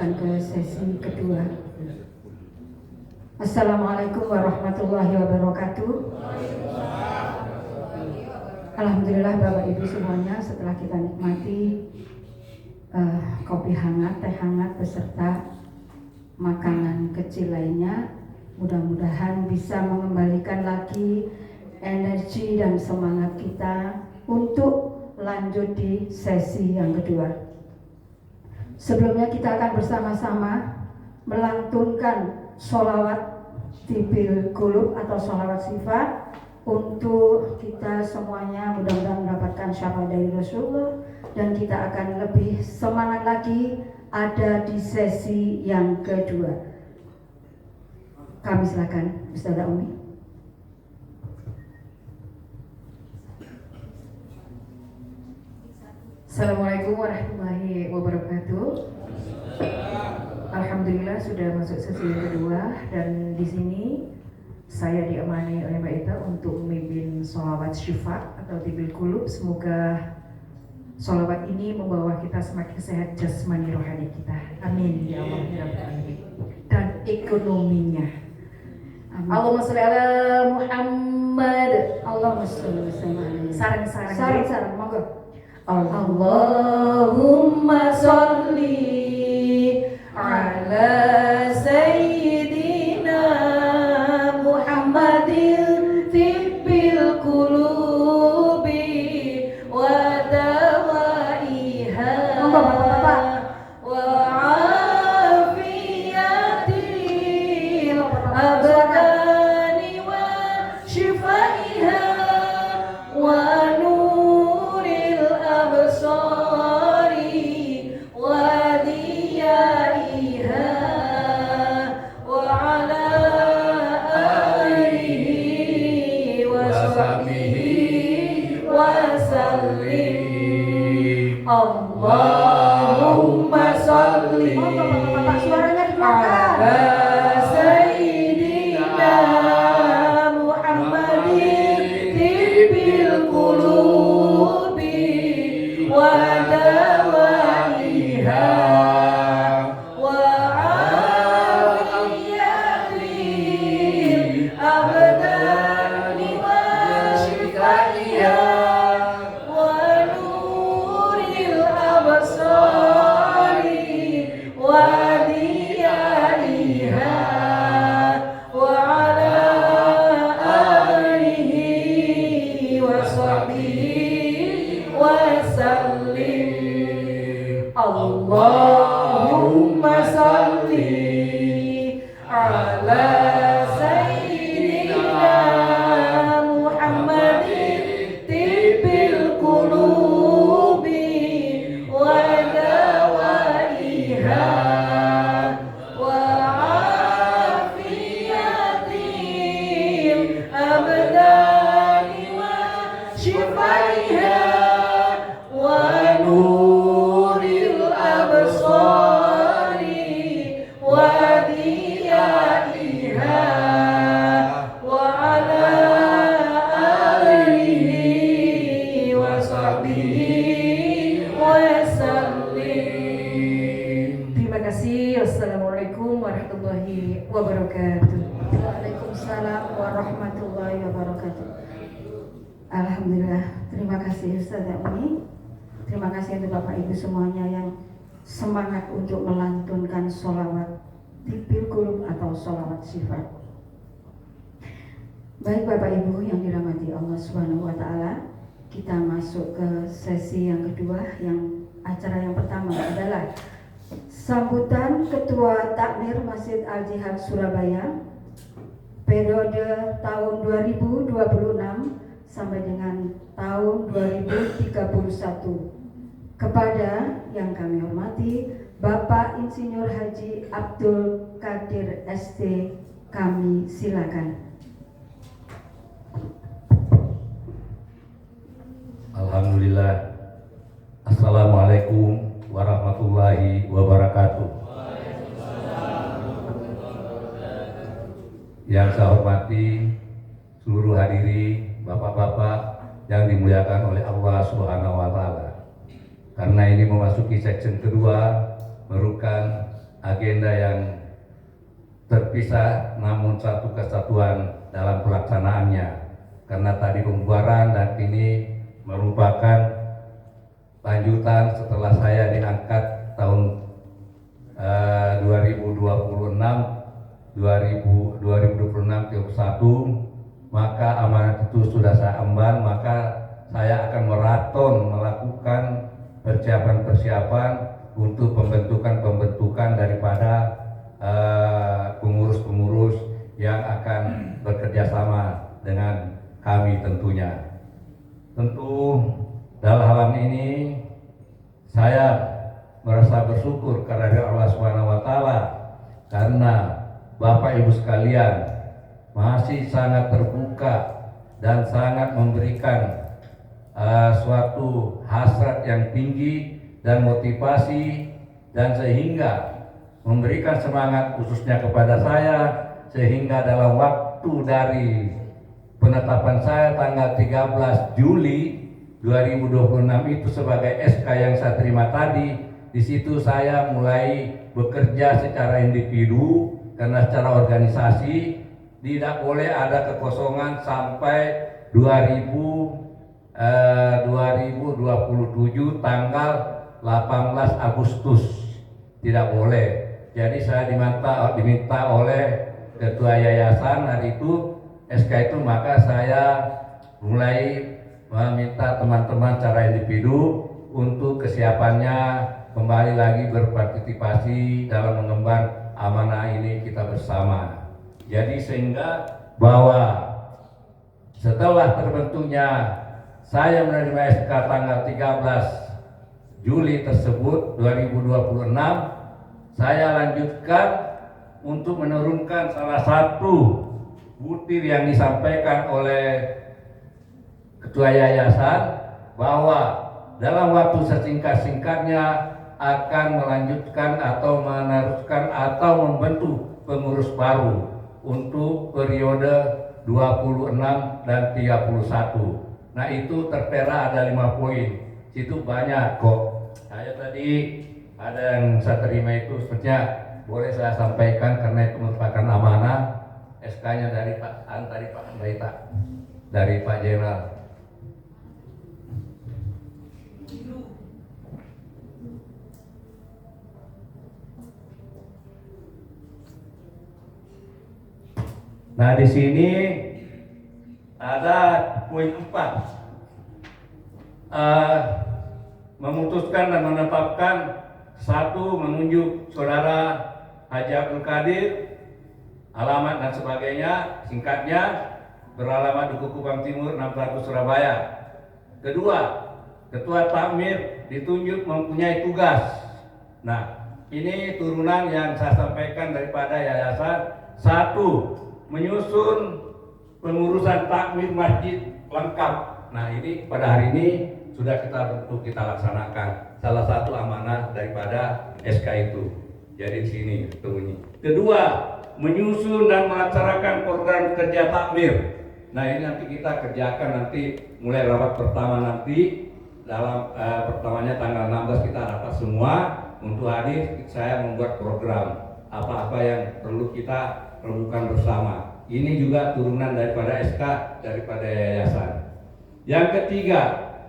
lanjutkan ke sesi kedua. Assalamualaikum warahmatullahi wabarakatuh. Alhamdulillah Bapak Ibu semuanya, setelah kita nikmati kopi hangat, teh hangat beserta makanan kecil lainnya, mudah-mudahan bisa mengembalikan lagi energi dan semangat kita untuk lanjut di sesi yang kedua. Sebelumnya kita akan bersama-sama melantunkan sholawat tibil qulub atau sholawat sifat untuk kita semuanya, mudah-mudahan mendapatkan syafaat dari Rasulullah, dan kita akan lebih semangat lagi ada di sesi yang kedua. Kami silakan Ustazah Umi. Assalamualaikum warahmatullahi wabarakatuh. Alhamdulillah sudah masuk sesi yang kedua, dan di sini saya diamani oleh Mbak Ita untuk memimpin sholawat syifa atau tibil qulub. Semoga sholawat ini membawa kita semakin sehat jasmani rohani kita. Amin ya Allah ya Rabbal alamin. Dan ekonominya. Amin. Allahumma sholli ala Muhammad. Allahumma sholli ala Sarang-sarang monggo. Allahumma sholli ala Sayyidina Muhammadin tibbil qulubi wa dawaiha wa afiyatil abdani wa shifaiha wa Allahumma sholli ala Sayyidina Muhammadin tibbil qulubi wa dawaiha wa afiyatil abdani wa shifaiha Allahumma sholli ala Sayyidina Muhammadin tibbil qulubi wa dawaiha wa afiyatil abdani wa shifaiha wa Assalamualaikum warahmatullahi wabarakatuh. Waalaikumsalam warahmatullahi wabarakatuh. Alhamdulillah, terima kasih Ustazah Umi. Terima kasih untuk Bapak Ibu semuanya yang semangat untuk melantunkan sholawat tibil qulub atau sholawat sifat. Baik Bapak Ibu yang dirahmati Allah Subhanahu wa taala, kita masuk ke sesi yang kedua. Yang acara yang pertama adalah sambutan Ketua Takmir Masjid Al-Jihad Surabaya periode tahun 2026 sampai dengan tahun 2031 kepada yang kami hormati Bapak Insinyur Haji Abdul Qadir ST. Kami silakan. Alhamdulillah. Assalamualaikum warahmatullahi wabarakatuh. Yang saya hormati seluruh hadiri, bapak-bapak yang dimuliakan oleh Allah Subhanahu wa taala. Karena ini memasuki section kedua, merupakan agenda yang terpisah namun satu kesatuan dalam pelaksanaannya, karena tadi pembubaran dan kini merupakan lanjutan setelah saya diangkat tahun 2026 maka amanat itu sudah saya emban, maka saya akan maraton melakukan persiapan untuk pembentukan daripada pengurus-pengurus yang akan bekerja sama dengan kami tentunya. Tentu dalam hal ini saya merasa bersyukur kepada Allah Subhanahu wa taala karena Bapak Ibu sekalian masih sangat terbuka dan sangat memberikan suatu hasrat yang tinggi dan motivasi, dan sehingga memberikan semangat khususnya kepada saya, sehingga dalam waktu dari penetapan saya tanggal 13 Juli 2026 itu sebagai SK yang saya terima tadi, di situ saya mulai bekerja secara individu, karena secara organisasi tidak boleh ada kekosongan sampai 2027 tanggal 18 Agustus, tidak boleh. Jadi saya diminta oleh ketua yayasan hari itu SK itu, maka saya mulai meminta teman-teman secara individu untuk kesiapannya kembali lagi berpartisipasi dalam mengemban amanah ini kita bersama. Jadi sehingga bahwa setelah terbentuknya saya menerima SK tanggal 13 Juli tersebut 2026, saya lanjutkan untuk menurunkan salah satu butir yang disampaikan oleh ketua yayasan, bahwa dalam waktu sesingkat-singkatnya akan melanjutkan atau meneruskan atau membentuk pengurus baru untuk periode 26 dan 31. Nah itu tertera ada 5 poin, situ banyak kok. Saya tadi ada yang saya terima itu sebenarnya boleh saya sampaikan karena itu merupakan amanah. SK-nya dari Pak dari Pak Jenderal. Nah di sini ada poin 4, memutuskan dan menetapkan satu, menunjuk saudara Haji Abdul Qadir, alamat dan sebagainya, singkatnya beralamat Dukuh Kupang Timur 600 Surabaya. Kedua, ketua takmir ditunjuk mempunyai tugas. Nah ini turunan yang saya sampaikan daripada yayasan. Satu, menyusun pengurusan takmir masjid lengkap. Nah ini pada hari ini sudah kita laksanakan, salah satu amanah daripada SK itu. Jadi di sini bunyi. Kedua, menyusun dan melaksanakan program kerja takmir. Nah ini nanti kita kerjakan nanti mulai rapat pertama nanti dalam pertamanya tanggal 16 kita rapat semua untuk hadir. Saya membuat program apa-apa yang perlu kita lakukan bersama. Ini juga turunan daripada SK daripada yayasan. Yang ketiga,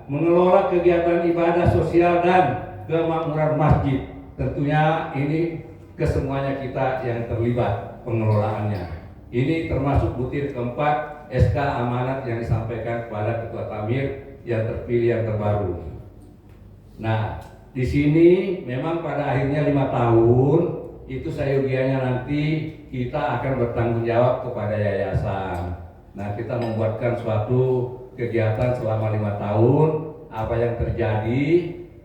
mengelola kegiatan ibadah sosial dan kemakmuran masjid. Tentunya ini kesemuanya kita yang terlibat pengelolaannya. Ini termasuk butir keempat SK amanat yang disampaikan kepada ketua takmir yang terpilih yang terbaru. Nah, di sini memang pada akhirnya 5 tahun itu sayugianya nanti kita akan bertanggung jawab kepada yayasan. Nah, kita membuatkan suatu kegiatan selama 5 tahun, apa yang terjadi.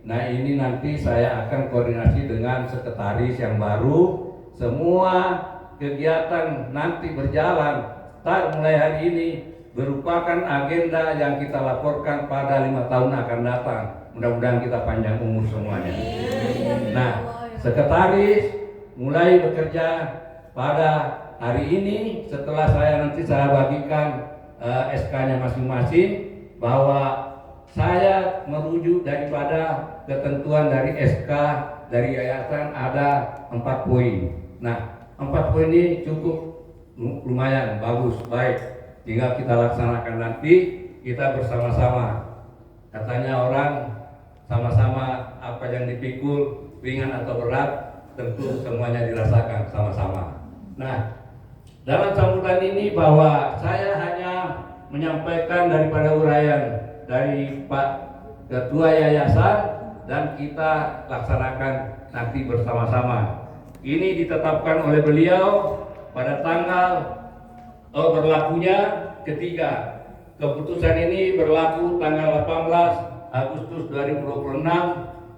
Nah ini nanti saya akan koordinasi dengan sekretaris yang baru. Semua kegiatan nanti berjalan mulai hari ini merupakan agenda yang kita laporkan pada 5 tahun akan datang. Mudah-mudahan kita panjang umur semuanya. Nah, sekretaris mulai bekerja pada hari ini. Setelah saya bagikan SK-nya masing-masing, bahwa saya merujuk daripada ketentuan dari SK dari yayasan ada 4 poin. Nah, 4 poin ini cukup lumayan bagus, baik. Tinggal kita laksanakan nanti, kita bersama-sama. Katanya orang sama-sama apa yang dipikul, ringan atau berat, tentu semuanya dirasakan sama-sama. Nah, dalam sambutan ini bahwa saya hanya menyampaikan daripada uraian dari Pak Ketua Yayasan dan kita laksanakan nanti bersama-sama. Ini ditetapkan oleh beliau pada tanggal berlakunya ketiga. Keputusan ini berlaku tanggal 18 Agustus 2026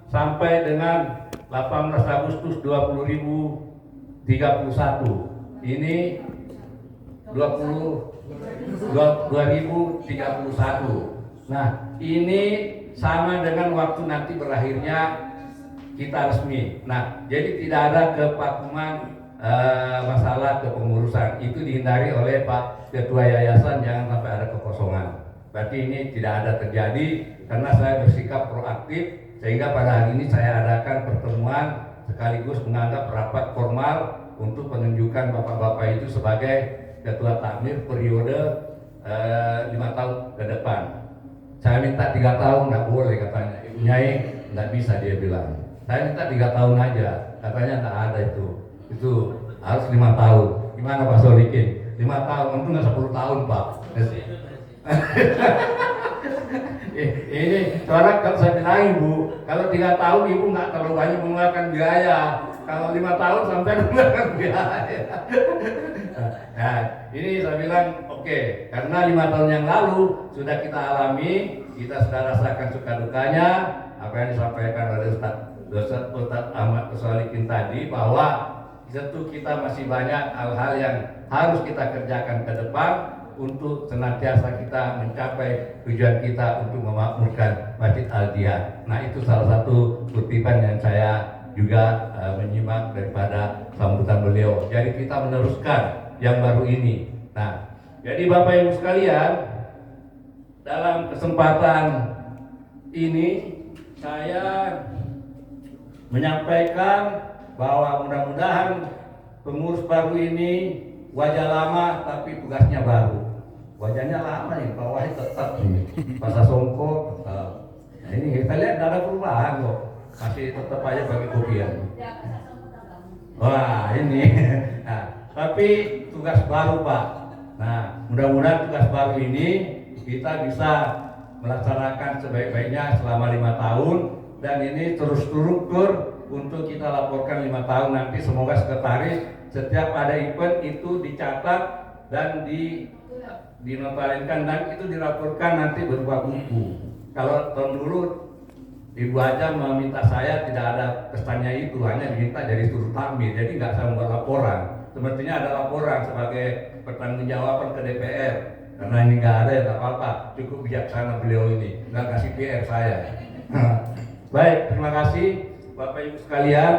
sampai dengan 18 Agustus 2031. Ini 2031. Nah, ini sama dengan waktu nanti berakhirnya kita resmi. Nah, jadi tidak ada kevakuman masalah kepengurusan. Itu dihindari oleh Pak Ketua Yayasan, jangan sampai ada kekosongan. Berarti ini tidak ada terjadi karena saya bersikap proaktif sehingga pada hari ini saya adakan pertemuan sekaligus menganggap rapat formal untuk penunjukan bapak-bapak itu sebagai Ketua Takmir periode 5 tahun ke depan. Saya minta 3 tahun, nggak boleh katanya. Ibu Nyai nggak bisa, dia bilang. Saya minta 3 tahun aja, katanya nggak ada itu harus 5 tahun. Gimana Pak Solikin? 5 tahun, untung nggak 10 tahun Pak. Ini soalnya kalau saya bilang Ibu, kalau 3 tahun Ibu nggak terlalu banyak mengeluarkan biaya. Kalau 5 tahun sampai mengeluarkan biaya. Nah, ini saya bilang oke, karena 5 tahun yang lalu sudah kita alami, kita sudah rasakan suka dukanya, apa yang disampaikan oleh Ustadz Ahmad Solikin tadi, bahwa tentu kita masih banyak hal-hal yang harus kita kerjakan ke depan untuk senantiasa kita mencapai tujuan kita untuk memakmurkan Masjid Al-Jihad. Nah, itu salah satu kutipan yang saya juga menyimak daripada sambutan beliau. Jadi kita meneruskan yang baru ini. Nah, jadi Bapak Ibu sekalian, dalam kesempatan ini saya menyampaikan bahwa mudah-mudahan pengurus baru ini wajah lama tapi tugasnya baru. Wajahnya lama nih, bawahnya tetap nih. Pasar Songko tetap. Nah, ini kita lihat ada perubahan kok. Masih tetap aja pakai kopian. Wah, ini. Nah, tapi tugas baru Pak. Nah, mudah-mudahan tugas baru ini kita bisa melaksanakan sebaik-baiknya selama 5 tahun dan ini terstruktur untuk kita laporkan 5 tahun nanti. Semoga sekretaris setiap ada event itu dicatat dan dinotarinkan dan itu dilaporkan nanti berupa buku. Kalau tahun dulu Ibu Haja meminta saya tidak ada kesannya itu, hanya diminta dari turut takmir, jadi nggak saya membuat laporan. Semestinya ada laporan sebagai pertanggungjawaban ke DPR. Karena ini nggak ada ya nggak apa-apa, cukup bijaksana beliau ini, nggak kasih PR saya. Baik, terima kasih Bapak Ibu sekalian.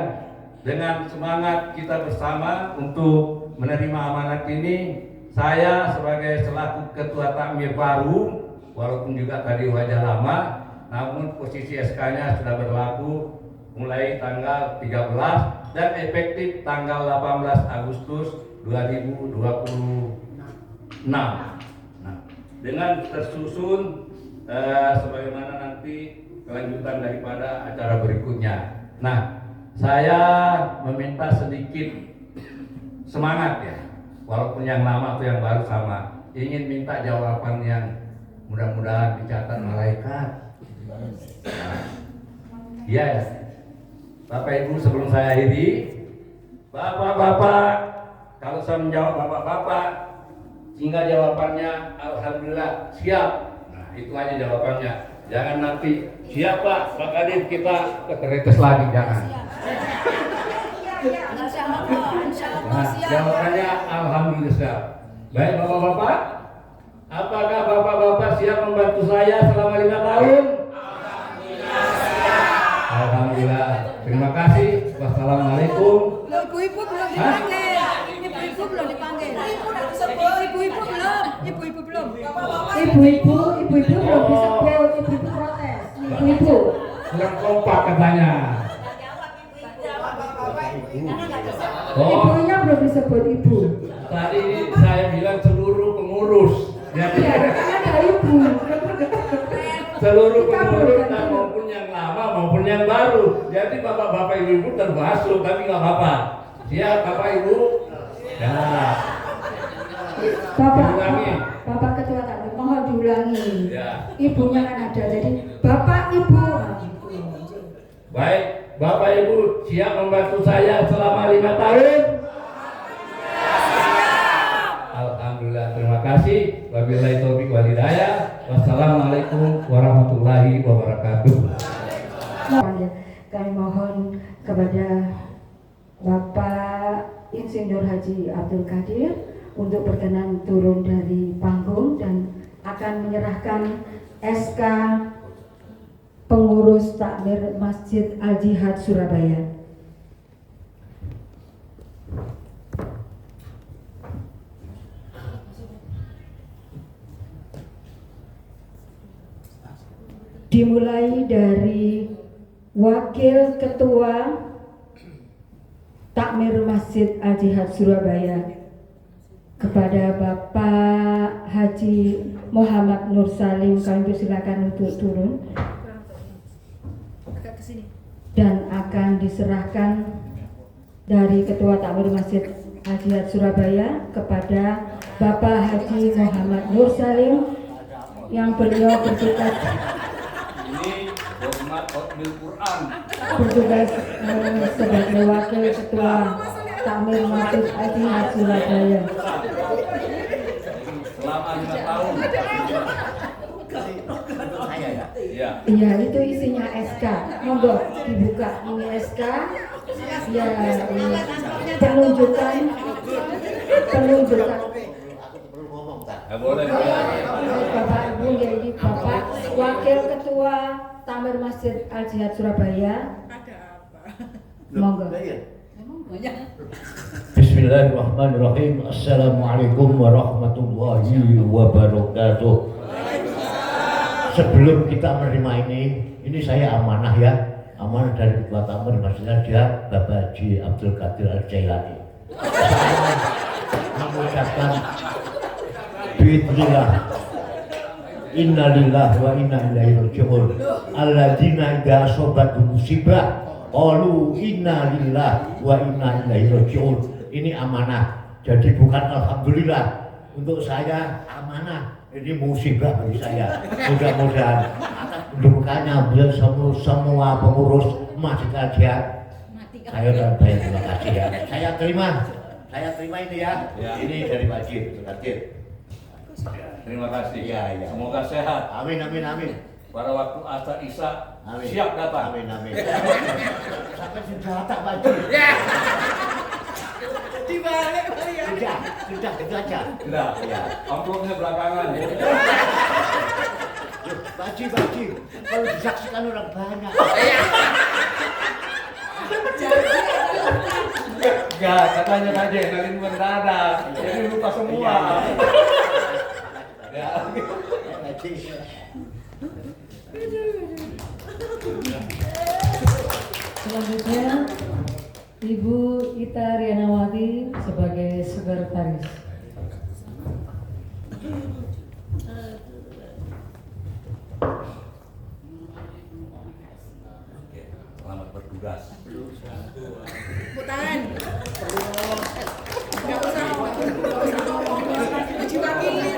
Dengan semangat kita bersama untuk menerima amanat ini, saya sebagai selaku Ketua Takmir baru, walaupun juga tadi wajah lama, namun posisi SK-nya sudah berlaku mulai tanggal 13 dan efektif tanggal 18 Agustus 2026. Nah, dengan tersusun sebagaimana nanti kelanjutan daripada acara berikutnya. Nah, saya meminta sedikit semangat ya, walaupun yang lama atau yang baru sama. Ingin minta jawaban yang mudah-mudahan dicatat malaikat. Iya ya, Bapak Ibu, sebelum saya akhiri, Bapak-bapak, kalau saya menjawab Bapak-bapak, sehingga jawabannya Alhamdulillah siap. Nah, itu aja jawabannya. Jangan nanti siapa Pak Kadir kita keteretes lagi, jangan. Nah, jawabannya Alhamdulillah siap. Baik Bapak-bapak, apakah Bapak-bapak siap membantu saya selama 5 tahun? Alhamdulillah. Terima kasih. Wassalamualaikum. Ibu-ibu belum dipanggil. Ibu-ibu belum dipanggil. Ibu-ibu belum. Ibu-ibu belum. Ibu-ibu belum disebut, ibu-ibu protes. Ibu-ibu. Kurang kompak katanya. Oh, Ibunya belum disebut ibu. tadi saya bilang seluruh pengurus. Jadi Iya, kan ada ibu. seluruh pengurus maupun yang lama maupun yang baru. Jadi bapak-bapak ibu termasuk, tapi nggak apa-apa. Siap bapak ibu. Ya. Bapak Ketua Takmir, mohon diulangi. Ya. Ibunya kan ada, jadi Bapak Ibu. Baik, bapak ibu siap membantu saya selama 5 tahun. Alhamdulillah, terima kasih. Wabillahi taufiq wal hidayah. Wassalamualaikum warahmatullahi wabarakatuh. Kami mohon kepada Bapak Insinyur Haji Abdul Qadir untuk berkenan turun dari panggung dan akan menyerahkan SK pengurus takmir Masjid Al Jihad Surabaya. Dimulai dari Wakil Ketua Takmir Masjid Al Jihad Surabaya kepada Bapak Haji Muhammad Nur Salim, kami persilakan untuk turun dan akan diserahkan dari Ketua Takmir Masjid Al Jihad Surabaya kepada Bapak Haji Muhammad Nur Salim yang beliau bertugas sebagai Wakil Ketua Takmir Masjid Al Jihad Surabaya. Selama 5 tahun. Iya, itu isinya SK. Monggo dibuka ini SK. Ya, ini penunjukan. Boleh. Bapak Ibu, jadi Bapak Wakil Ketua Takmir Masjid Al Jihad Surabaya. Monggo. Bismillahirrahmanirrahim. Assalamualaikum warahmatullahi wabarakatuh. Sebelum kita menerima ini saya amanah ya, amanah dari Ketua Takmir Masjid Al Jihad Bapak Haji Abdul Qadir Al Jailani. Saya mengucapkan bismillah, innalillahi wa inna ilaihi raji'un. Alladzina idza asabatuhum musibah qalu inna lillahi wa inna ilaihi raji'un. Ini amanah. Jadi bukan alhamdulillah. Untuk saya amanah. Ini musibah bagi saya. Mudah-mudahan atas kedudukannya semua pengurus Masjid Al Jihad, saya dan banyak terima kasih ya. Saya terima ini ya. Ini dari Pak Haji Abdul Qadir. Terima kasih. Ya. Semoga sehat. Amin. Pada waktu asar isya Amin. siap datang. Amin. Sampai sudah datang Pak Haji. Dibalik ya. Sudah itu aja. Sudah. Ya. Amplopnya belakangan. Pak Haji, kalau disaksikan orang banyak. Enggak, katanya tadi dari mendadak. Jadi lupa semua. Ya. Selanjutnya Ibu Ita Rianawati sebagai sekretaris. Selamat bertugas. Tepuk tangan. Enggak usah diwakili.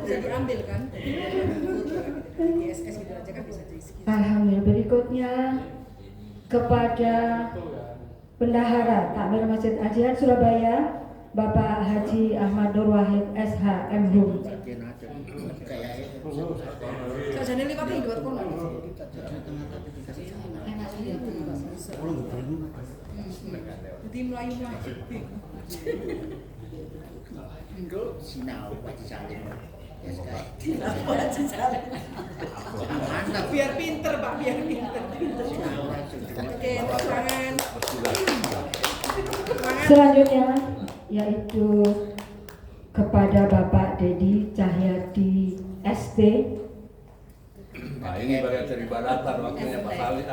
Bisa diambil kan? Di SK gitu aja kan bisa diisi. Alhamdulillah. Berikutnya kepada Bendahara Takmir Masjid Al Jihad Surabaya Bapak Haji Ahmad Nur Wahid SH MHum. Sajane liwat iki buat kono. Jadi melayu-melayu. Sinau Haji Salim. Biar pinter Pak, biar pinter. Oke, tangan. Selanjutnya yaitu kepada Bapak Dedi Cahyadi ST. Baik. ini bagian peribadatan waktunya Pak Salih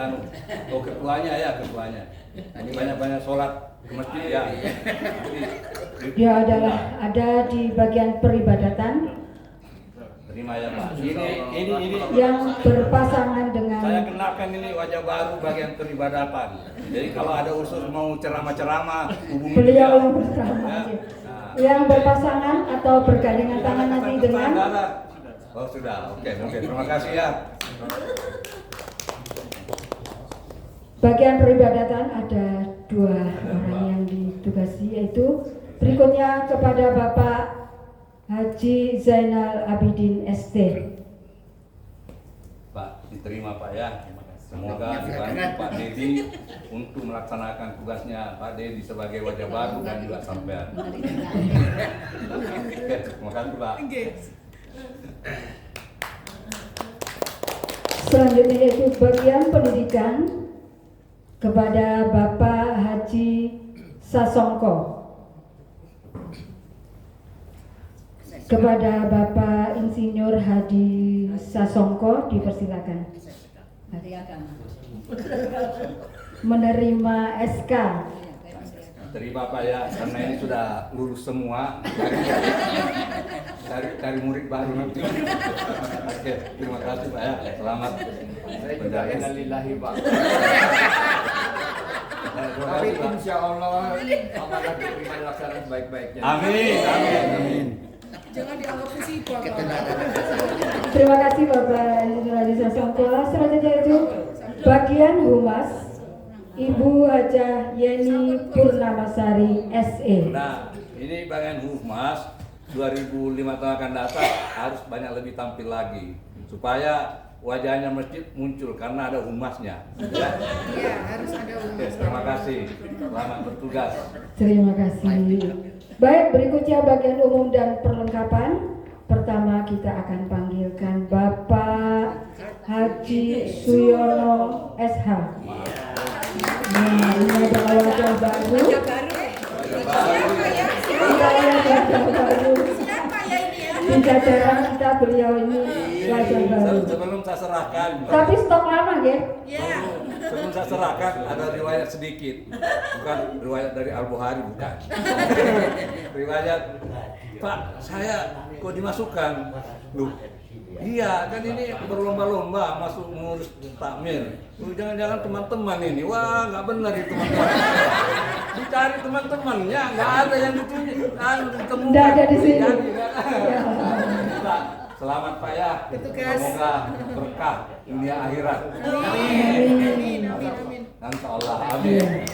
ketuanya ya ketuanya. Ini banyak-banyak sholat ke masjid ya. Dia ada di bagian peribadatan Terima ya Pak. Ini yang berpasangan dengan saya kenalkan ini wajah baru bagian peribadatan. Jadi kalau ada usus mau ceramah-ceramah hubungi beliau dia. yang bersama. Ya. Yang berpasangan atau bergandengan tangan nanti dengan Oh sudah, oke, terima kasih ya. bagian peribadatan ada 2 orang yang ditugasi, yaitu berikutnya kepada Bapak Haji Zainal Abidin ST. Pak, diterima Pak ya. Semoga dibantu Pak Dedi untuk melaksanakan tugasnya Pak Dedi sebagai wajah baru dan juga sampean. Oke, terima kasih Pak. Selanjutnya yaitu bagian pendidikan kepada Bapak Haji Sasongko. Kepada Bapak Insinyur Hadi Sasongko dipersilakan menerima SK. Terima Pak ya, karena ini sudah lulus semua dari murid baru nanti. Oke, terima kasih Pak ya, selamat. Saya juga innalillahi Pak. Terima Tapi kasih, Pak. insya Allah amanah diterima dilaksanakan sebaik-baiknya. Amin. Jangan dianggap musibah. Terima kasih Bapak Insinyur Hadi Sasongko. Selanjutnya itu bagian humas Ibu Hajah Yeni Purnamasari SE. Nah, ini bagian humas 2005 tahun akan datang harus banyak lebih tampil lagi supaya wajahnya masjid muncul karena ada humasnya. Ya, Iya, harus ada oke, terima kasih. Selamat bertugas. Terima kasih. Baik, berikutnya bagian umum dan perlengkapan. Pertama kita akan panggilkan Bapak Haji Suyono SH. Nah, ini adalah wajah baru. Kita lihat wajah baru. Siapa ya ini ya? Di jajaran kita beliau ini wajah baru. Sebelum saya serahkan, Tapi stok lama ya? Ya. sebelum saya serahkan ada riwayat sedikit, bukan riwayat dari Al-Bukhari bukan. Riwayat Pak, saya kok dimasukkan? Loh, iya kan ini berlomba-lomba masuk mengurus takmir. Loh, jangan-jangan teman-teman ini, wah nggak benar itu teman-teman. Dicari teman-temannya, nggak ada yang ditunjuk, ditemukan. Nggak ada di sini. Jadi, Pak, selamat Pak ya. Petugas. Semoga berkah dunia akhirat. Amin. Insya Allah, amin.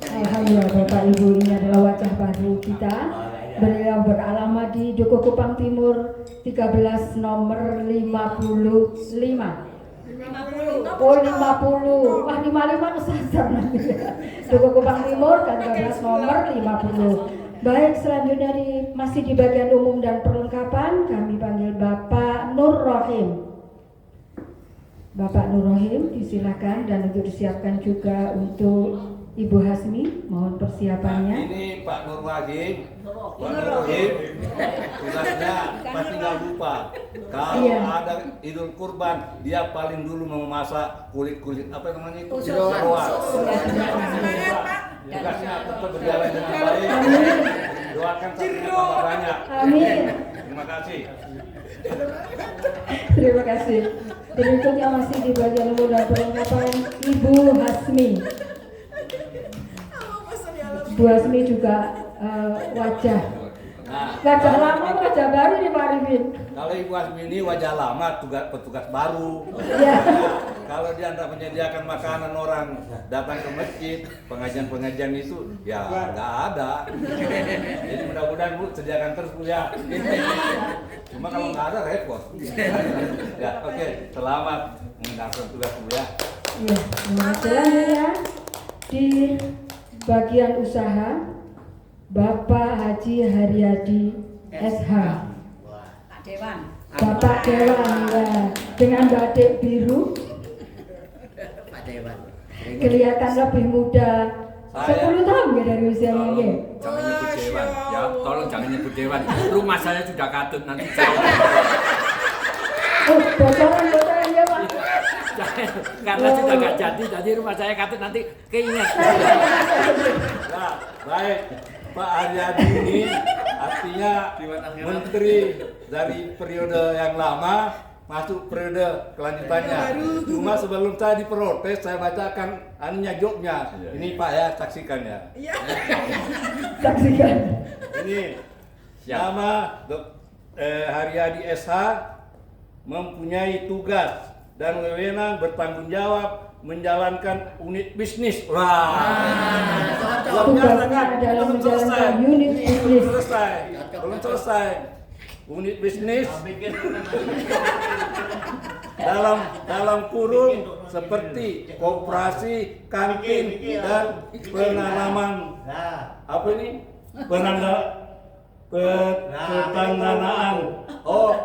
Alhamdulillah Bapak Ibu, ini adalah wajah baru kita. Beliau beralamat di Dukuh Kupang Timur 13 nomor 55. Oh 50. Wah 55 kesasar nanti. Dukuh Kupang Timur 13 nomor 50. Baik, selanjutnya masih di bagian umum dan perlengkapan, kami panggil Bapak Nur Rohim. Bapak Nur Rohim disilakan, dan untuk disiapkan juga untuk Ibu Hasmi, mohon Nah, persiapannya. ini Pak Nur Rohim, tugasnya pasti nggak lupa. Kalau Iya. ada Idul Kurban, dia paling dulu memasak kulit apa namanya itu? Jeroan. Tugasnya tetap berjalan dengan baik. Doakan sampai tambah banyak. Amin. Terima kasih. Terima kasih. Berikutnya masih di bagian umum dan perlengkapan Ibu Hasmi. Bu Hasmi juga wajah lama, wajah baru nih Pak Arifin. Kalau Ibu Hasmi ini wajah lama, petugas baru. Ya. Kalau dia tidak menyediakan makanan orang datang ke masjid, pengajian itu ya nggak ada. Jadi mudah-mudahan Bu sediakan terus Bu ya. Cuma kalau nggak ada repot. Ya oke, selamat menjalankan tugas Bu ya. Ya, selanjutnya di bagian usaha Bapak Haji Haryadi SH. Pak Dewan. Bapak Dewan ya, dengan batik biru Pak Dewan. kelihatan lebih muda. 10 tahun ya dari usianya ya. Jangan nyebut Dewan, ya. Tolong jangan nyebut Dewan. Rumah saya sudah katut nanti saya. Oh, bocoran ya Pak. Karena sudah nggak jadi rumah saya katut nanti keinget. Nah, baik. Pak Haryadi ini artinya menteri dari periode yang lama masuk periode kelanjutannya. Cuma sebelum saya diprotes, saya bacakan anunya jobnya. Ini Pak ya, saksikan ya. Saksikan. Ini nama Haryadi SH mempunyai tugas dan wewenang bertanggung jawab menjalankan unit bisnis. Tugasnya adalah menjalankan unit bisnis. Belum selesai. Unit bisnis dalam kurung seperti koperasi, kantin dan penanaman apa ini?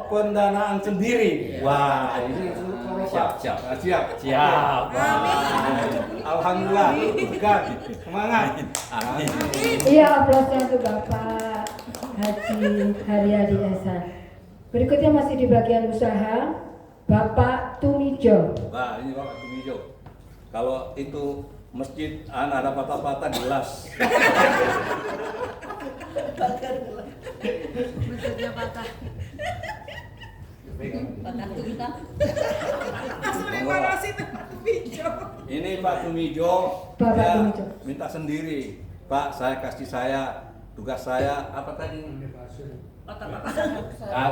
Pendanaan sendiri. Wah, ini siap. Alhamdulillah, bukan semangat. Iya, aplausnya untuk Bapak Haji Haryadi SH. Berikutnya masih di bagian usaha, Bapak Tumijo. Nah, ini Bapak Tumijo. Kalau itu masjid ada patah-patah jelas. Maksudnya patah. Patah tuntas. Ini Pak Tumijo, Bapak dia Tumijo. minta sendiri. Pak, saya kasih tugas saya apa tadi?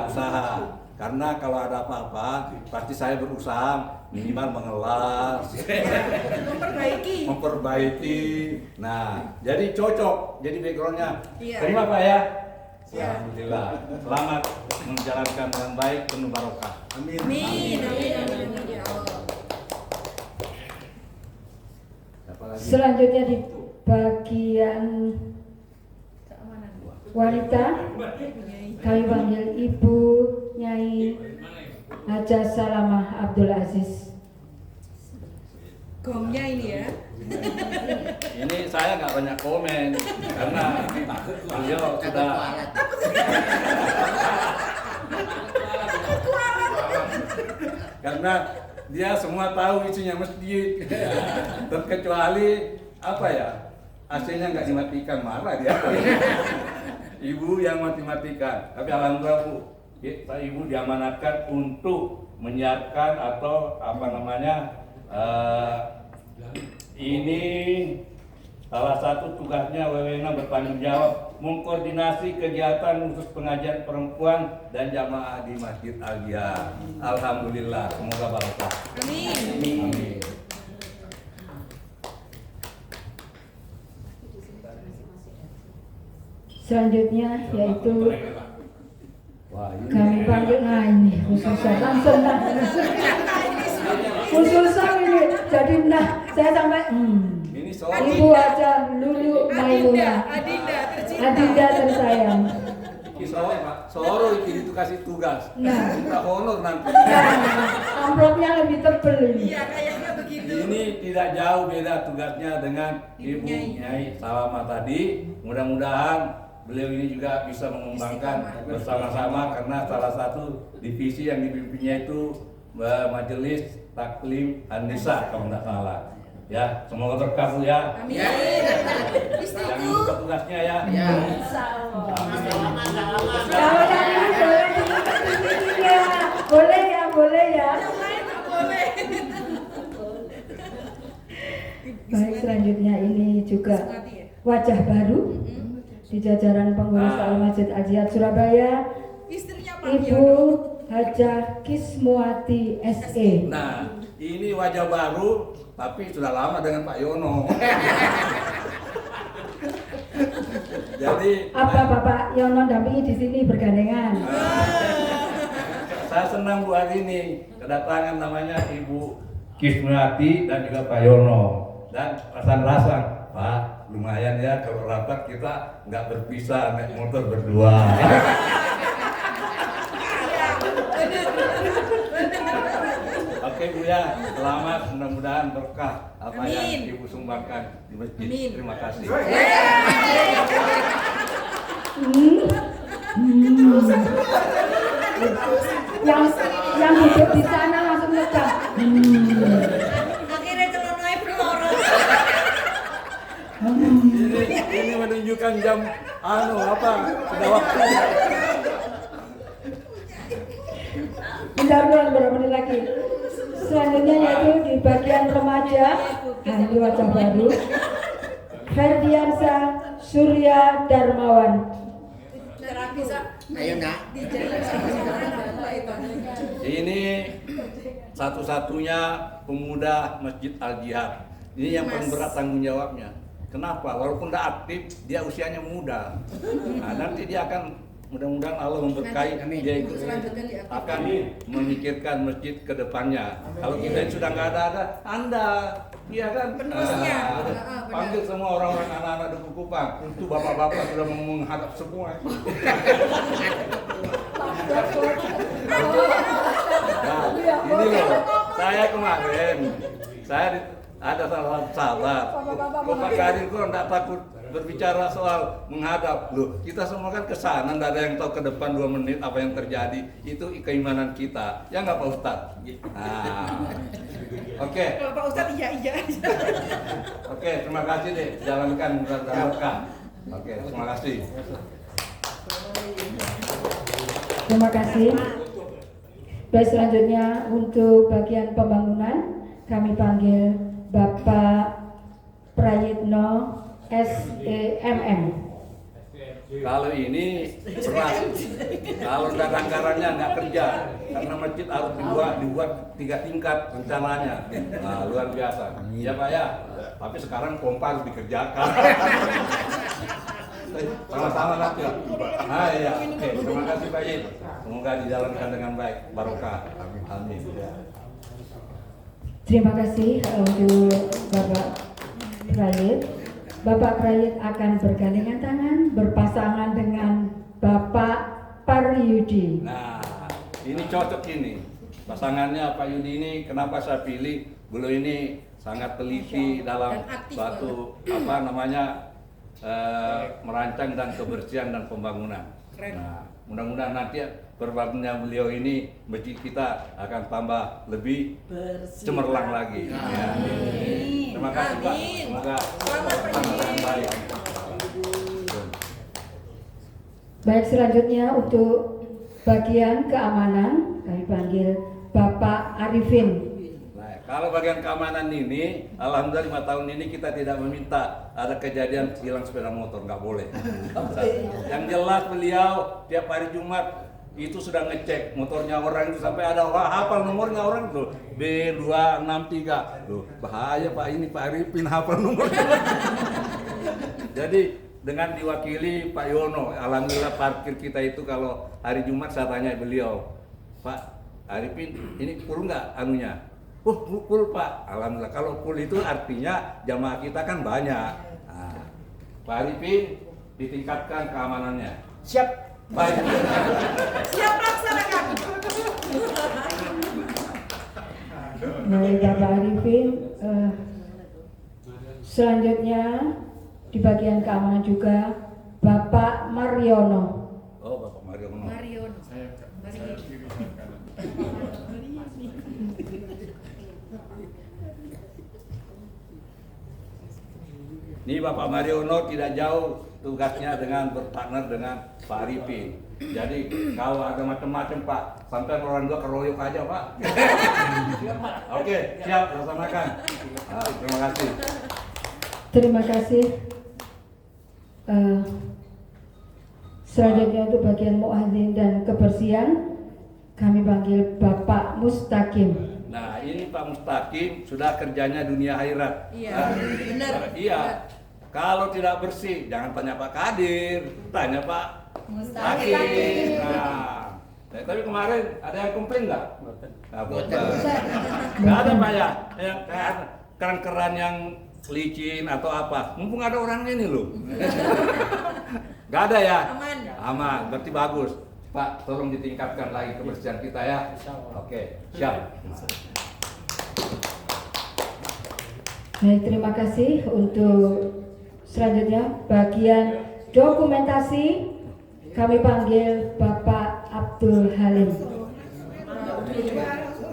Usaha. Karena kalau ada apa-apa, pasti saya berusaha minimal mengelas, memperbaiki. Nah, jadi cocok, jadi backgroundnya. Terima Pak ya. Alhamdulillah. Selamat menjalankan dengan baik, penuh barokah. Amin. Selanjutnya di bagian wanita, kami panggil Ibu Nyai Hajah Salamah Abdul Aziz. Gongnya ini ya. Ini saya nggak banyak komen karena beliau sudah karena dia semua tahu isinya masjid, terkecuali apa ya, AC-nya nggak dimatikan, marah dia. Ibu yang mati-matikan, tapi alhamdulillah Bu, Pak Ibu diamanatkan untuk menyiapkan atau apa namanya ini salah satu tugasnya wewenang bertanggung jawab mengkoordinasi kegiatan khusus pengajian perempuan dan jamaah di Masjid Al-Giyah. Alhamdulillah, semoga barokah. Amin. Selanjutnya yaitu kami panggil, nah ini khususnya langsung khususnya ini jadi saya sampai Ini Ibu Hajah Lulu Maimunah Adinda tersayang. Soro itu kasih tugas. Nah, Minta honor nanti. amplopnya lebih tebel ini. Iya, kayaknya begitu. Ini tidak jauh beda tugasnya dengan Ibu Nyai Salamah tadi. Mudah-mudahan beliau ini juga bisa mengembangkan bersama-sama karena salah satu divisi yang dipimpinnya itu Majelis Taklim An-Nisa kalau tidak salah. Ya, semoga berkah Bu ya. Amin. Jangan lupa tugasnya ya. Kalau yang ini boleh ya. Baik, selanjutnya ini juga wajah baru di jajaran pengurus Al-Masjid Al-Jihad Surabaya, Ibu Hajah Kismuati SE. Nah, ini wajah baru tapi sudah lama dengan Pak Yono. Jadi apa Bapak Yono dampingi di sini bergandengan? saya senang Bu hari ini kedatangan namanya Ibu Kismuati dan juga Pak Yono, dan rasan-rasan Pak lumayan ya kalau rapat kita nggak berpisah naik motor berdua. Oke Bu ya, selamat, mudah-mudahan berkah apa yang Ibu sumbangkan di masjid. Terima kasih. Yang duduk di sana langsung ngecap. ini menunjukkan jam sudah waktu. Bentar doang, berapa menit lagi. Selanjutnya yaitu di bagian remaja. Nah, ini wajah baru. Ferdiansa Surya Darmawan. Ayo nak. Ini satu-satunya pemuda Masjid Al-Jihad. Ini yang paling berat tanggung jawabnya. Kenapa? Walaupun tidak aktif, dia usianya muda. Nah, nanti dia akan mudah-mudahan Allah memberkahi dia itu akan memikirkan masjid ke depannya. Kalau kita yang sudah nggak ada, Anda, iya kan? Panggil semua orang-orang anak-anak Duku Kupang. Itu bapak-bapak sudah menghadap semua. Nah, ini loh, saya kemarin, ada salah satu sahabat, Bapak Kadir kok enggak takut berbicara soal menghadap. Loh, kita semua kan kesana, enggak ada yang tahu ke depan 2 menit apa yang terjadi. Itu keimanan kita, ya nggak Pak Ustadz? Nah, oke. Kalau Pak Ustadz iya aja. Oke, terima kasih deh, jalankan mudah-mudahan berkah. Oke, terima kasih. Terima kasih. Baik, selanjutnya untuk bagian pembangunan kami panggil Bapak Prayitno SEMM. Kalau ini berat, kalau nggak anggarannya nggak kerja, karena masjid harus dibuat 3 tingkat rencananya. Nah, luar biasa. Iya Pak ya, tapi sekarang pompa harus dikerjakan. Sama-sama nanti ya. Nah iya, oke. Terima kasih Pak Yid. Semoga dijalankan dengan baik, barokah. Amin. Terima kasih untuk Bapak Prayit. Bapak Prayit akan bergandengan tangan berpasangan dengan Bapak Pariyudi. Nah, ini cocok ini. Pasangannya Pak Yudi ini kenapa saya pilih? Beliau ini sangat teliti dalam suatu merancang dan kebersihan dan pembangunan. Nah, mudah-mudahan nanti perbangunnya beliau ini masjid kita akan tambah lebih cemerlang lagi. Ya. Terima kasih Pak. Semoga dengan baik. Baik, selanjutnya untuk bagian keamanan kami panggil Bapak Arifin. Nah, kalau bagian keamanan ini, alhamdulillah 5 tahun ini kita tidak meminta ada kejadian hilang sepeda motor, nggak boleh. Yang jelas beliau tiap hari Jumat itu sudah ngecek motornya orang itu sampai ada orang hafal nomornya orang tuh B263. Loh, bahaya Pak ini Pak Arifin hafal nomornya. Jadi dengan diwakili Pak Yono, alhamdulillah parkir kita itu kalau hari Jumat saya tanya beliau, Pak Arifin ini full nggak anunya? Full Pak, alhamdulillah. Kalau full itu artinya jamaah kita kan banyak. Nah, Pak Arifin ditingkatkan keamanannya. Siap. Baik. Siap laksanakan. Baik, Bapak Arifin. Selanjutnya di bagian keamanan juga Bapak Mariono. Oh, Bapak Mariono. Ini Bapak Mariono tidak jauh tugasnya dengan berpartner dengan Pak Arifin. Jadi kalau ada macam-macam Pak, sampai orang tua keroyok aja Pak. Siap Pak. Oke, siap laksanakan. Nah, terima kasih. Terima kasih. Selanjutnya untuk bagian muadzin dan kebersihan kami panggil Bapak Mustaqim. Nah, ini Pak Mustaqim sudah kerjanya dunia akhirat. Iya, Nah, benar. Iya. Kalau tidak bersih, jangan tanya Pak Kadir, tanya Pak Mustaqim. Nah, tapi kemarin ada yang komplain nggak? Nggak ada Pak ya? Yang keran-keran yang licin atau apa? Mumpung ada orangnya ini loh. Nggak ada ya? Aman. Aman, berarti bagus. Pak, tolong ditingkatkan lagi kebersihan kita ya. Oke, siap. Baik, terima kasih. Untuk selanjutnya bagian dokumentasi kami panggil Bapak Abdul Halim.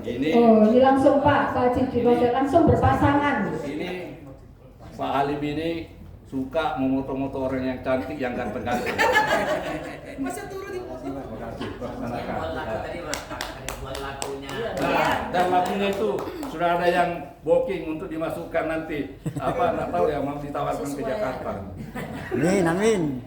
Ini langsung Pak Haji langsung berpasangan. Ini Pak Halim ini suka memoto-moto orang yang cantik, yang ganteng-ganteng. Masa turun di foto. Terima kasih. Laksanakan. Tadi mas ada buat lakunya. Nah, dan lagunya itu sudah ada yang booking untuk dimasukkan nanti. Apa nggak tahu ya, mau ditawarkan ke Jakarta. Amin, amin.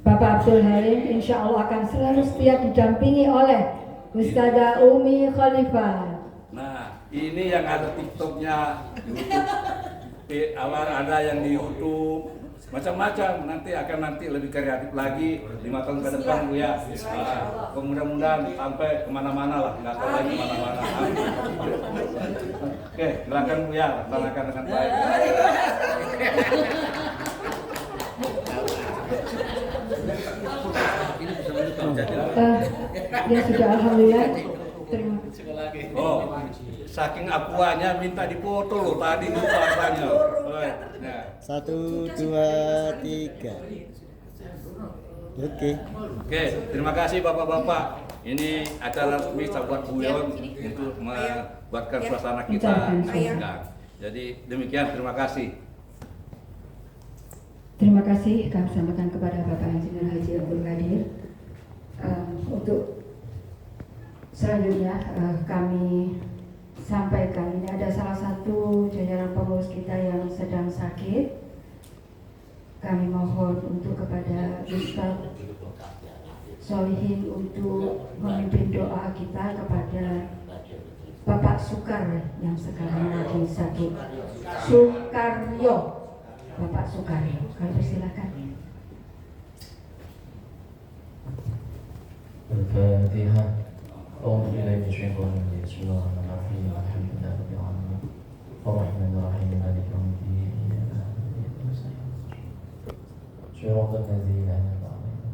Bapak Abdul Halim insya Allah akan selalu setia didampingi oleh Ustazah Umi Khalifah. Nah, ini yang ada TikToknya, YouTube, awal ada yang di YouTube, macam-macam. Nanti lebih kreatif lagi 5 tahun ke depan Bu ya. Nah, mudah-mudahan sampai kemana-mana lah, nggak tahu lagi kemana-mana. Oke, silakan Bu ya, laksanakan dengan baik. Ya sudah, alhamdulillah. Terima kasih. Oh, saking akuanya minta dipoto loh tadi lupa apanya. Nah. 1, 2, 3. Oke. Oke, terima kasih Bapak-bapak. Ini acara resmi sahabat Buyon untuk membuatkan suasana kita sunggang. Jadi demikian, terima kasih. Terima kasih kami sampaikan kepada Bapak Insinyur Haji Abdul Qadir. Untuk selanjutnya kami sampaikan, ini ada salah satu jajaran pengurus kita yang sedang sakit. Kami mohon untuk kepada Ustaz Solihin untuk memimpin doa kita kepada Bapak Sukar yang sekarang lagi sakit. Sukaryo, Bapak Sukaryo, kami persilakan. الفاتحة أعوذ بالله من الشيطان الرجيم بسم الله الرحمن الرحيم الحمد لله رب العالمين الرحمن الرحيم مالك يوم الدين إياك نعبد وإياك نستعين صراط الذين أنعمت عليهم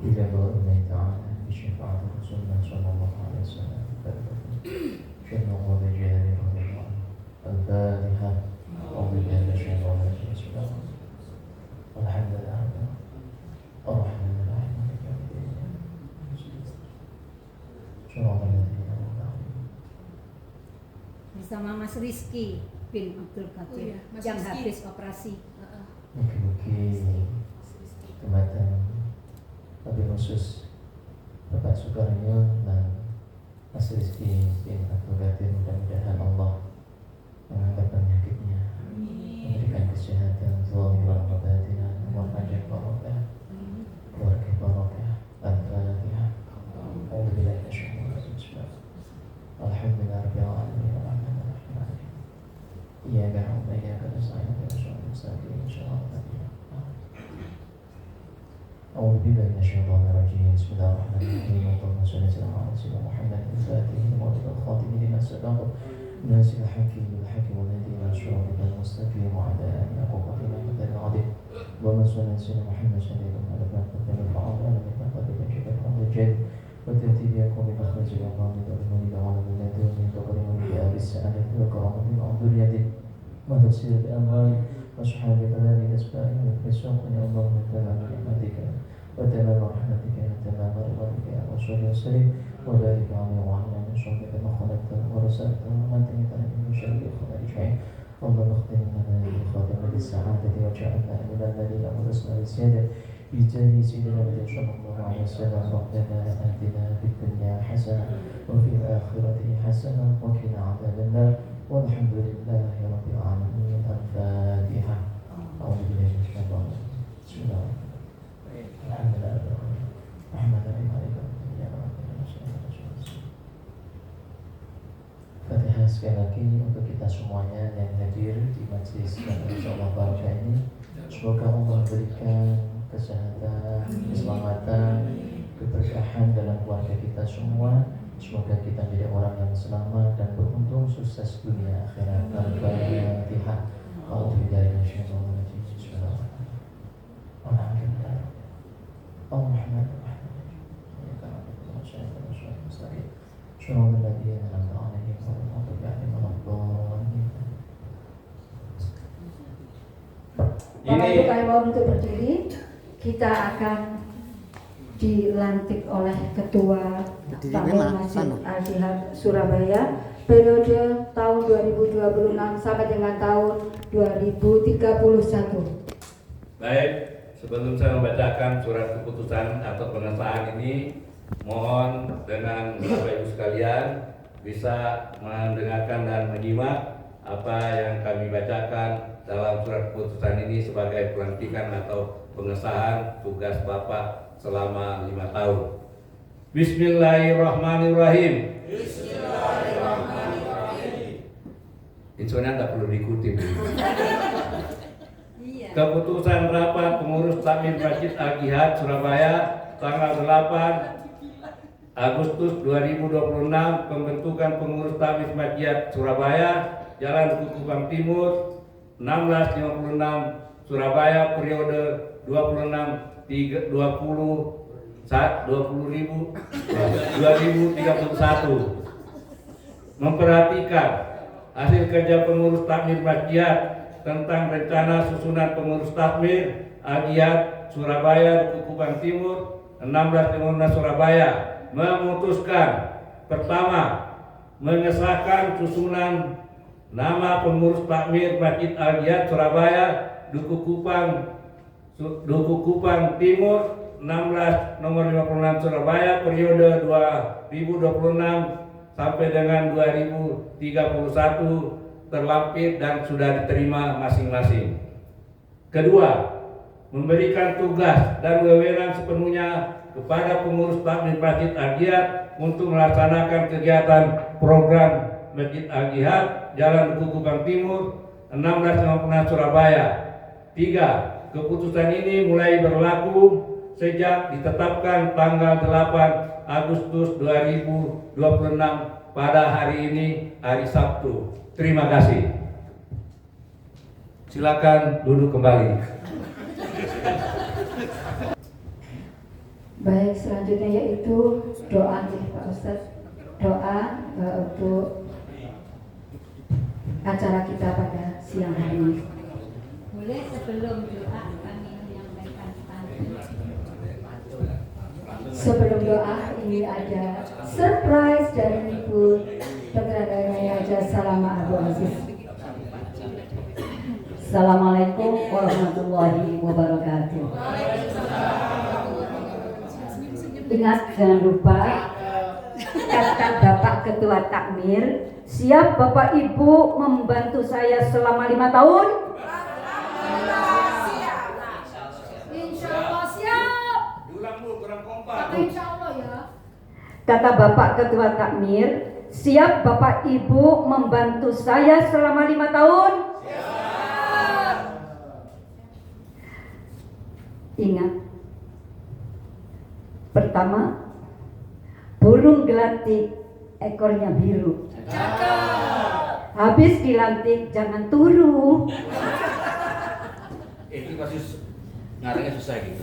إلى الله تعالى بشفاعة رسولنا صلى الله عليه وسلم شأن الله بجلال رضي الله عنه الفاتحة أعوذ بالله من الشيطان الرجيم بسم الله الحمد لله الرحمن الرحيم مالك يوم الدين صراط الذين أنعمت عليهم Bersama Mas Rizky bin Abdul Qadir yang habis operasi. Mugi-mugi kematan lebih khusus Bapak Sukaryo dan Mas Rizky bin Abdul Qadir, mudah-mudahan Allah mengangkat penyakitnya, memberikan kesehatan zahiran wa batinan, umur panjang barokah, keluarga barokah. Al-Fatihah. A'udzubillahi minasyaitonir rajim. Alhamdulillahirabbil alamin arrahmanir rahim. Iyyaka na'budu wa iyyaka nasta'in ihdinas siratal mustaqim shiratal ladzina أعوذ بالله من الشيطان الرجيم بسم الله الرحمن الرحيم اللهم صل على سيدنا محمد الفاتح لما الخاتم لما سبق ناصر الحكيم بالحكم والهدي إلى صراطك المستقيم وعلى آله حق قدره العظيم اللهم صل على سيدنا محمد سيدنا محمد الفاتح الفعال لم يكن قد بشر الأرض الجن وتأتي بكم بمخرج الأمام والمن وعلى الولاد ومن قبل بأب السعادة وكرامة العبودية وتفسير الأموال وصحاب كلام الأسماء والفسوق يا الله تمام نعمتك وتمام رحمتك وتمام رضاك يا رسول وسلم وبارك عليه وعلى آله وصحبه ما خلقت ورزقت ومن تنفع من شر الخلائق اللهم اختم لنا بخاتمة السعادة وجعلنا من الذين أورثنا السيادة بجاه سيدنا النبي صلى الله عليه وسلم ربنا آتنا في الدنيا حسنة وفي الآخرة حسنة وقنا عذاب النار والحمد لله رب العالمين. الفاتحة. أعوذ بالله من الشيطان الرجيم بسم الله الحمد لله رب العالمين الرحمن الرحيم مالك يوم الدين إياك نعبد وإياك نستعين. Fatihah sekali lagi untuk kita semuanya yang hadir di majelis yang insyaallah barokah ini. Semoga Allah memberikan kesehatan, keselamatan, keberkahan dalam keluarga kita semua. Semoga kita menjadi orang yang selamat dan beruntung, sukses dunia akhirat. Al-Fatihah. A'udzubillahi minasyaitonir rajim. Bismillahirrahmanirrahim. Alhamdulillah. Ar-Rahmanir Rahim. Iyyaka na'budu wa iyyaka nasta'in. Shiratal ladzina an'amta 'alaihim ghairil maghdubi 'alaihim waladdallin. Bapak Ibu kami mohon untuk berdiri. Kita akan dilantik oleh Ketua Takmir Masjid Al-Jihad Surabaya periode tahun 2026 sampai dengan tahun 2031. Baik, sebelum saya membacakan surat keputusan atau pengesahan ini, mohon dengan Bapak Ibu sekalian bisa mendengarkan dan menyimak apa yang kami bacakan dalam surat keputusan ini sebagai pelantikan atau pengesahan tugas Bapak selama 5 tahun. Bismillahirrahmanirrahim. Infonya nggak perlu diikuti. Keputusan rapat pengurus takmir Masjid Al-Jihad Surabaya tanggal 8 Agustus 2026, pembentukan pengurus takmir Masjid Surabaya, Jalan Duku Kupang Timur 1656 Surabaya, periode 2031 memperhatikan hasil kerja pengurus takmir Masjid tentang rencana susunan pengurus takmir Al-Jihad Surabaya Duku Kupang Timur 1656 Surabaya, memutuskan pertama, mengesahkan susunan nama pengurus takmir Masjid Al-Jihad Surabaya Duku Kupang Timur 16 nomor 56 Surabaya, periode 2026 sampai dengan 2031 terlampir dan sudah diterima masing-masing. Kedua, memberikan tugas dan wewenang sepenuhnya kepada pengurus takmir Masjid Al-Jihad untuk melaksanakan kegiatan program Masjid Al-Jihad Jalan Duku Kupang Timur 1656 Surabaya. 3. Keputusan ini mulai berlaku sejak ditetapkan tanggal 8 Agustus 2026 pada hari ini, hari Sabtu. Terima kasih. Silakan duduk kembali. Baik, selanjutnya yaitu doa nih Pak Ustadz. Doa untuk acara kita pada siang hari ini. Boleh sebelum doa kami menyampaikan pantun. Sebelum doa ini ada surprise dari Ibu Dr. Haja Salama Abu Aziz. Assalamualaikum warahmatullahi wabarakatuh. Ingat, jangan lupa kata Bapak Ketua Takmir, siap Bapak Ibu membantu saya selama 5 tahun? Insya Allah siap. Insya Allah ya. Kata Bapak Ketua Takmir, siap Bapak Ibu membantu saya selama 5 tahun? Siap. Ingat, pertama, burung gelatik ekornya biru. Habis dilantik jangan turu. Itu pasti ngarangnya susah gitu.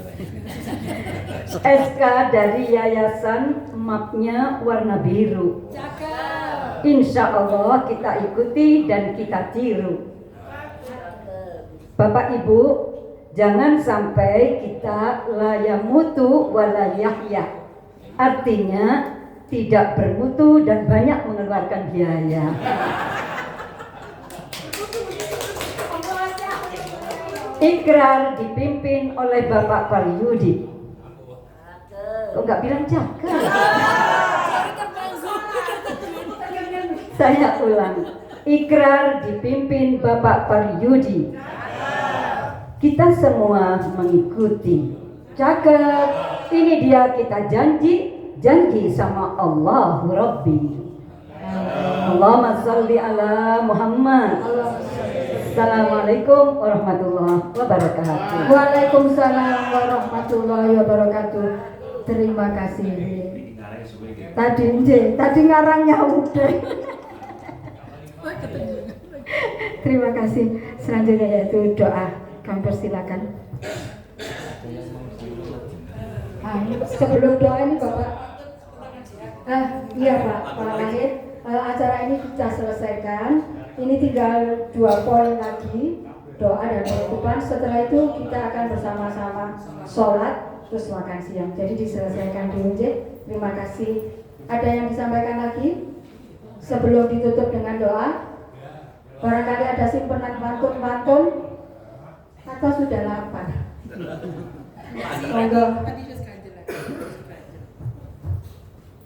SK dari yayasan mapnya warna biru. Insya Allah kita ikuti dan kita tiru. Bapak Ibu, jangan sampai kita la yamutu wala yahya. Artinya tidak bermutu dan banyak mengeluarkan biaya. Ikrar dipimpin oleh Bapak Pariyudi. Kok nggak bilang jaga? Saya ulang. Ikrar dipimpin Bapak Pariyudi. Kita semua mengikuti. Cakep. Ini dia kita janji sama Allahu Rabbi. Allahumma sholli ala Muhammad. Assalamualaikum warahmatullahi wabarakatuh. Waalaikumsalam warahmatullahi wabarakatuh. Terima kasih. Tadi ngarangnya udah. Terima kasih. Selanjutnya yaitu doa. Kami persilakan. Sebelum doa ini Bapak. Iya Pak Wahid. Acara ini kita selesaikan. Ini tinggal 2 poin lagi, doa dan penutupan. Setelah itu kita akan bersama-sama sholat terus makan siang. Jadi diselesaikan dulu. Terima kasih. Ada yang disampaikan lagi? sebelum ditutup dengan doa? Barangkali ada simpenan pantun-pantun atau sudah lapar? Monggo.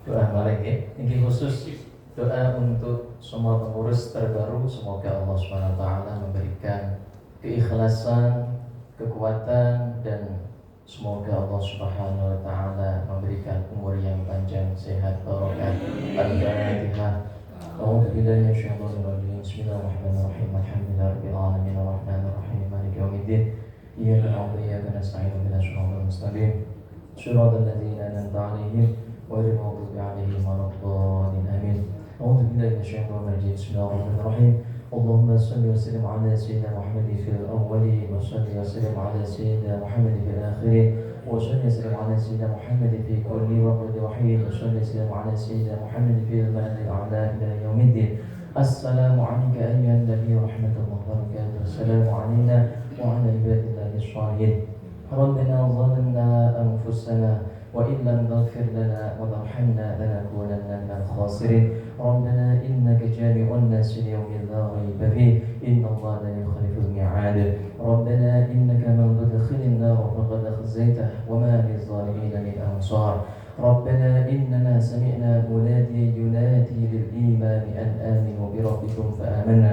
Doa malaikat ini khusus doa untuk semua pengurus terbaru. Semoga Allah SWT memberikan keikhlasan, kekuatan, dan semoga Allah Subhanahu wa taala memberikan umur yang panjang, sehat, barokah. Al-Fatihah. A'udzu billahi minasyaitonir rajim. Bismillahirrahmanirrahim. Alhamdulillahirabbil alamin arrahmanir rahim maliki yaumiddin. Iyyaka na'budu wa iyyaka nasta'in ihdinas siratal mustaqim. Shiratal ladzina an'amta 'alaihim ghairil maghdubi 'alaihim waladdallin. Amin. A'udzu billahi minasyaitonir rajim. Bismillahirrahmanirrahim. اللهم صل وسلم على سيدنا محمد في الأولين وصل وسلم على سيدنا محمد في الآخرين وصل وسلم على سيدنا محمد في كل وقت وحين وصل وسلم على سيدنا محمد في المال الأعلى إلى يوم الدين. السلام عليك أيها النبي ورحمة الله وبركاته. السلام علينا وعلى عباد الله الصالحين. ربنا ظلمنا أنفسنا وإن لم تغفر لنا وترحمنا لنكونن من الخاسرين. ربنا إنك جامع الناس ليوم لا ريب فيه إن الله لا يخلف الميعاد. ربنا إنك من تدخل النار فقد أخزيته وما للظالمين من أنصار. ربنا إننا سمعنا مناديا ينادي للإيمان أن آمنوا بربكم فآمنا.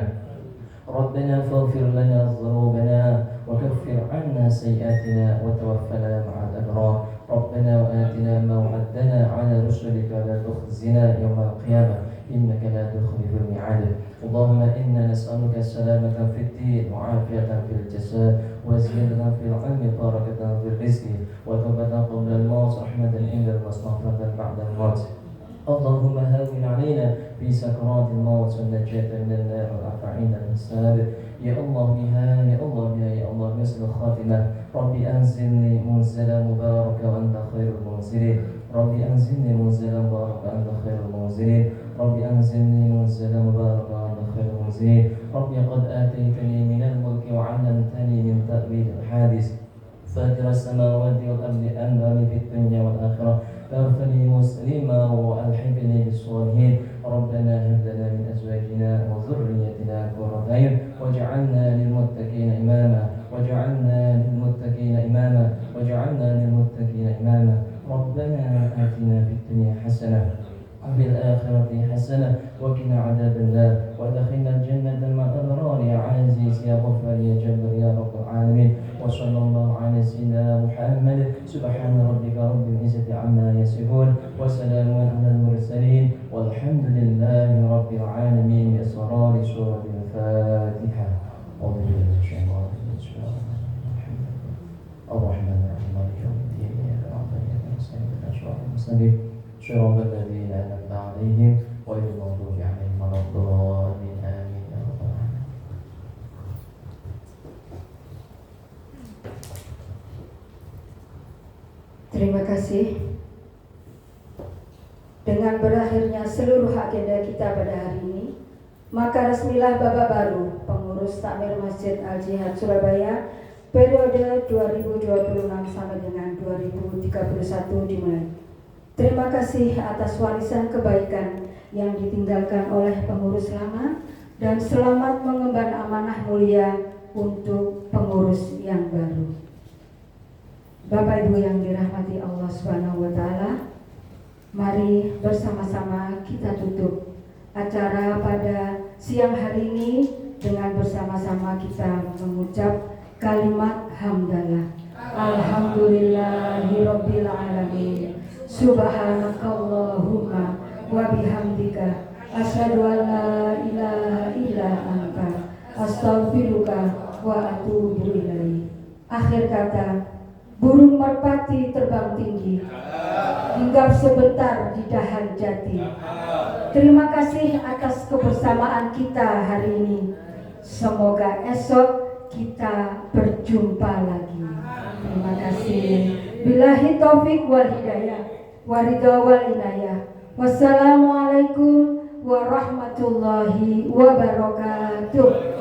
ربنا فاغفر لنا ذنوبنا وكفر عنا سيئاتنا وتوفنا مع الأبرار. ربنا وآتنا ما وعدتنا على رسلك ولا تخزنا يوم القيامة إنك لا تخلف الميعاد. اللهم إنا نسألك السلامة في الدين وعافية في الجسد وزيادة في العلم بركة في الرزق وتوبة قبل الموت رحمة عند المصطفى بعد الموت. اللهم هون علينا في سكرات الموت والنجاة من النار والعفو عند الحساب. يا الله بها يا الله بها يا الله مثل الخاتمة. ربي أنزلني منزلا مباركا وأنت خير المنزلين. ربي أنزلني منزلا مباركا وأنت خير المنزلين. ربي أنزلني منزلا مباركا وأنت خير المنزلين. ربي قد آتيتني من الملك وعلمتني من تأويل الحادث فاطر السماوات والأرض أنعم في الدنيا والآخرة. توفني مسلما وألحقني بالصالحين. ربنا هب لنا من أزواجنا وذريتنا قرة أعين واجعلنا للمتقين إماما. واجعلنا للمتقين إماما. واجعلنا للمتقين إماما. ربنا آتنا في الدنيا حسنة وفي الآخرة حسنة وقنا عذاب النار وادخلنا الجنة مع الأبرار يا عزيز يا غفار يا جبار يا رب العالمين. وصلى الله على سيدنا محمد. سبحان ربك رب العزة عما يصفون وسلام على المرسلين والحمد لله رب العالمين. بأسرار سورة الفاتحة. الرحمن الرحيم مالك يوم الدين إياك نعبد وإياك نستعين اهدنا الصراط المستقيم صراط الذين أنعمت عليهم غير المغضوب عليهم ولا الضالين آمين يا رب العالمين. Terima kasih. Dengan berakhirnya seluruh agenda kita pada hari ini, maka resmilah babak baru pengurus takmir Masjid Al-Jihad Surabaya periode 2026 sampai dengan 2031 dimulai. Terima kasih atas warisan kebaikan yang ditinggalkan oleh pengurus lama dan selamat mengemban amanah mulia untuk pengurus yang baru. Bapak Ibu yang dirahmati Allah Subhanahu wa taala, mari bersama-sama kita tutup acara pada siang hari ini dengan bersama-sama kita mengucap kalimat hamdalah. Alhamdulillahirabbil alamin. Subhanakallahumma wa bihamdika asyhadu an la ilaha illa anta astaghfiruka wa atubu ilaik. Akhir kata, burung merpati terbang tinggi, hinggap sebentar di dahan jati. Terima kasih atas kebersamaan kita hari ini. Semoga esok kita berjumpa lagi. Terima kasih. Billahi taufik wal hidayah, waridha wal inayah. Wassalamualaikum warahmatullahi wabarakatuh.